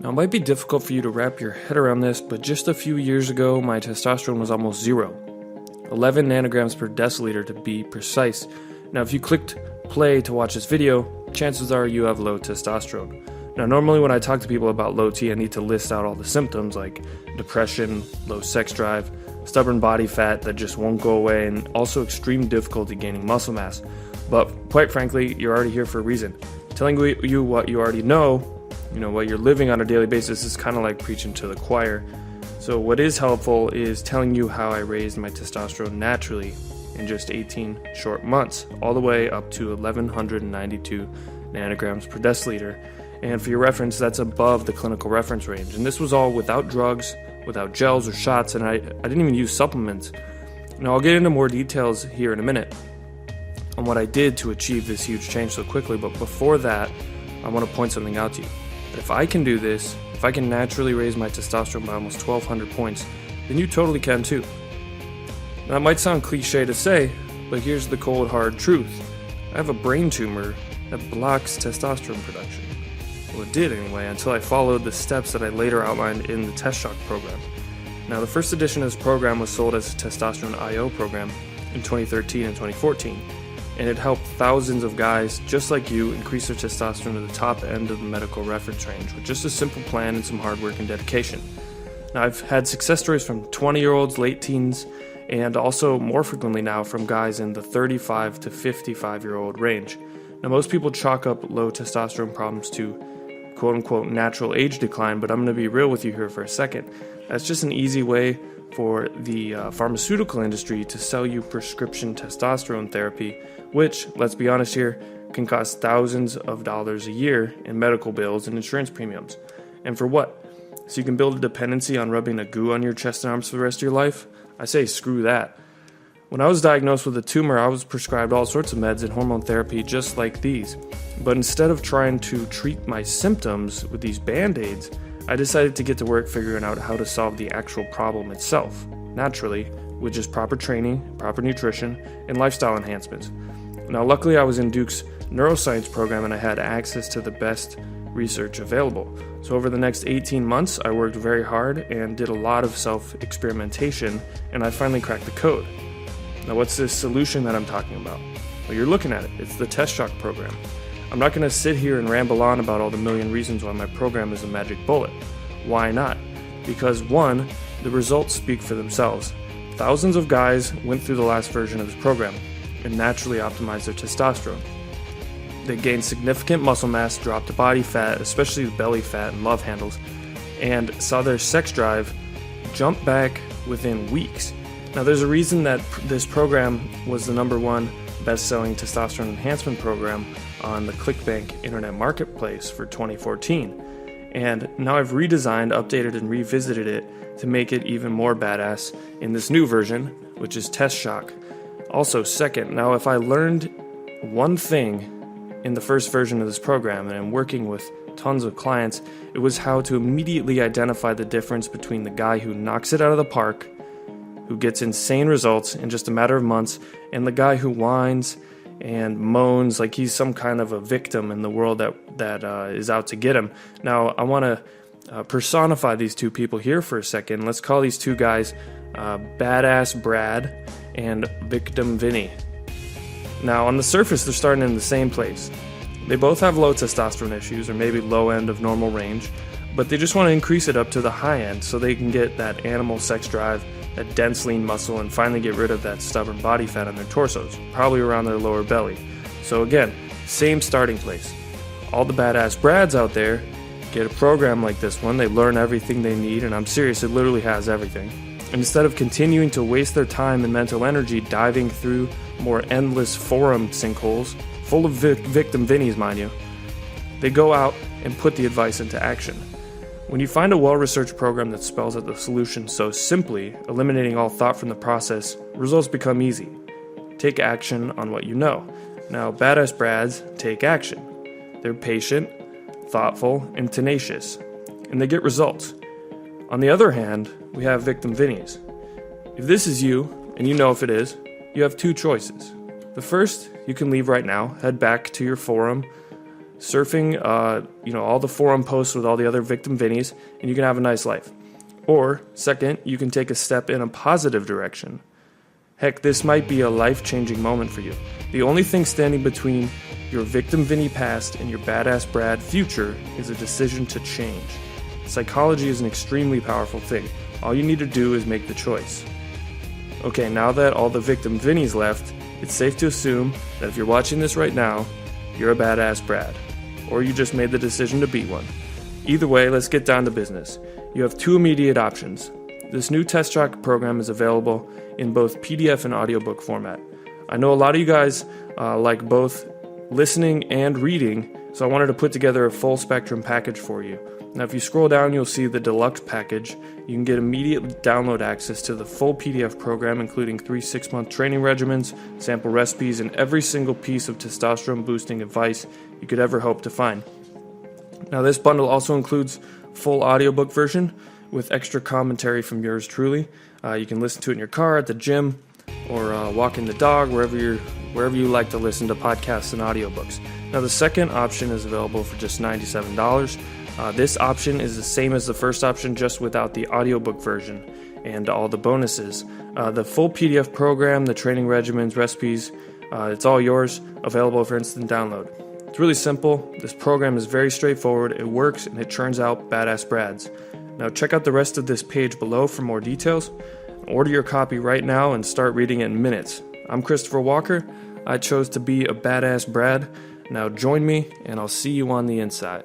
Now, it might be difficult for you to wrap your head around this, but just a few years ago, my testosterone was almost zero. 11 nanograms per deciliter to be precise. Now, if you clicked play to watch this video, chances are you have low testosterone. Now, normally when I talk to people about low T, I need to list out all the symptoms like depression, low sex drive, stubborn body fat that just won't go away, and also extreme difficulty gaining muscle mass. But quite frankly, you're already here for a reason. Telling you what you already know, what you're living on a daily basis, is kind of like preaching to the choir. So what is helpful is telling you how I raised my testosterone naturally in just 18 short months, all the way up to 1192 nanograms per deciliter. And for your reference, that's above the clinical reference range. And this was all without drugs, without gels or shots, and I didn't even use supplements. Now, I'll get into more details here in a minute on what I did to achieve this huge change so quickly, but before that, I want to point something out to you. That if I can do this, if I can naturally raise my testosterone by almost 1,200 points, then you totally can too. Now, it might sound cliche to say, but here's the cold hard truth. I have a brain tumor that blocks testosterone production. Well, it did anyway, until I followed the steps that I later outlined in the Testshock Program. Now, the first edition of this program was sold as a Testosterone IO program in 2013 and 2014, and it helped thousands of guys just like you increase their testosterone to the top end of the medical reference range with just a simple plan and some hard work and dedication. Now, I've had success stories from 20-year-olds, late teens, and also more frequently now from guys in the 35 to 55-year-old range. Now, most people chalk up low testosterone problems to quote-unquote natural age decline, but I'm going to be real with you here for a second. That's just an easy way for the pharmaceutical industry to sell you prescription testosterone therapy, which, let's be honest here, can cost thousands of dollars a year in medical bills and insurance premiums. And for what? So you can build a dependency on rubbing a goo on your chest and arms for the rest of your life? I say screw that. When I was diagnosed with a tumor, I was prescribed all sorts of meds and hormone therapy just like these. But instead of trying to treat my symptoms with these band-aids, I decided to get to work figuring out how to solve the actual problem itself, naturally, with just proper training, proper nutrition, and lifestyle enhancements. Now, luckily, I was in Duke's neuroscience program and I had access to the best research available. So over the next 18 months, I worked very hard and did a lot of self-experimentation, and I finally cracked the code. Now, what's this solution that I'm talking about? Well, you're looking at it. It's the Testshock Program. I'm not going to sit here and ramble on about all the million reasons why my program is a magic bullet. Why not? Because one, the results speak for themselves. Thousands of guys went through the last version of this program and naturally optimized their testosterone. They gained significant muscle mass, dropped the body fat, especially the belly fat and love handles, and saw their sex drive jump back within weeks. Now, there's a reason that this program was the #1 best-selling testosterone enhancement program on the ClickBank Internet Marketplace for 2014. And now I've redesigned, updated, and revisited it to make it even more badass in this new version, which is Testshock. Also, second, now if I learned one thing in the first version of this program, and I'm working with tons of clients, it was how to immediately identify the difference between the guy who knocks it out of the park, who gets insane results in just a matter of months, and the guy who whines and moans like he's some kind of a victim in the world that is out to get him. Now, I want to personify these two people here for a second. Let's call these two guys Badass Brad and Victim Vinny. Now, on the surface, they're starting in the same place. They both have low testosterone issues, or maybe low end of normal range, but they just want to increase it up to the high end so they can get that animal sex drive, that dense lean muscle, and finally get rid of that stubborn body fat on their torsos, probably around their lower belly. So again, same starting place. All the badass Brads out there get a program like this one, they learn everything they need, and I'm serious, it literally has everything. And instead of continuing to waste their time and mental energy diving through more endless forum sinkholes, full of victim Vinnies, mind you, they go out and put the advice into action. When you find a well-researched program that spells out the solution so simply, eliminating all thought from the process, results become easy. Take action on what you know. Now, badass Brads take action. They're patient, thoughtful, and tenacious, and they get results. On the other hand, we have victim Vinnies. If this is you, and you know if it is, you have two choices. The first, you can leave right now, head back to your forum, surfing, all the forum posts with all the other victim Vinnies, and you can have a nice life. Or, second, you can take a step in a positive direction. Heck, this might be a life-changing moment for you. The only thing standing between your victim Vinny past and your badass Brad future is a decision to change. Psychology is an extremely powerful thing. All you need to do is make the choice. Okay, now that all the victim Vinnies left, it's safe to assume that if you're watching this right now, you're a badass Brad. Or you just made the decision to be one. Either way, let's get down to business. You have two immediate options. This new Testshock program is available in both PDF and audiobook format. I know a lot of you guys like both listening and reading, so I wanted to put together a full spectrum package for you. Now if you scroll down, you'll see the deluxe package. You can get immediate download access to the full PDF program, including 3 6-month training regimens, sample recipes, and every single piece of testosterone boosting advice you could ever hope to find. Now this bundle also includes full audiobook version with extra commentary from yours truly. You can listen to it in your car, at the gym, or walking the dog, wherever you like to listen to podcasts and audiobooks. Now the second option is available for just $97. This option is the same as the first option, just without the audiobook version and all the bonuses. The full PDF program, the training regimens, recipes, it's all yours, available for instant download. It's really simple. This program is very straightforward. It works and it churns out badass Brads. Now check out the rest of this page below for more details. Order your copy right now and start reading it in minutes. I'm Christopher Walker. I chose to be a badass Brad. Now join me and I'll see you on the inside.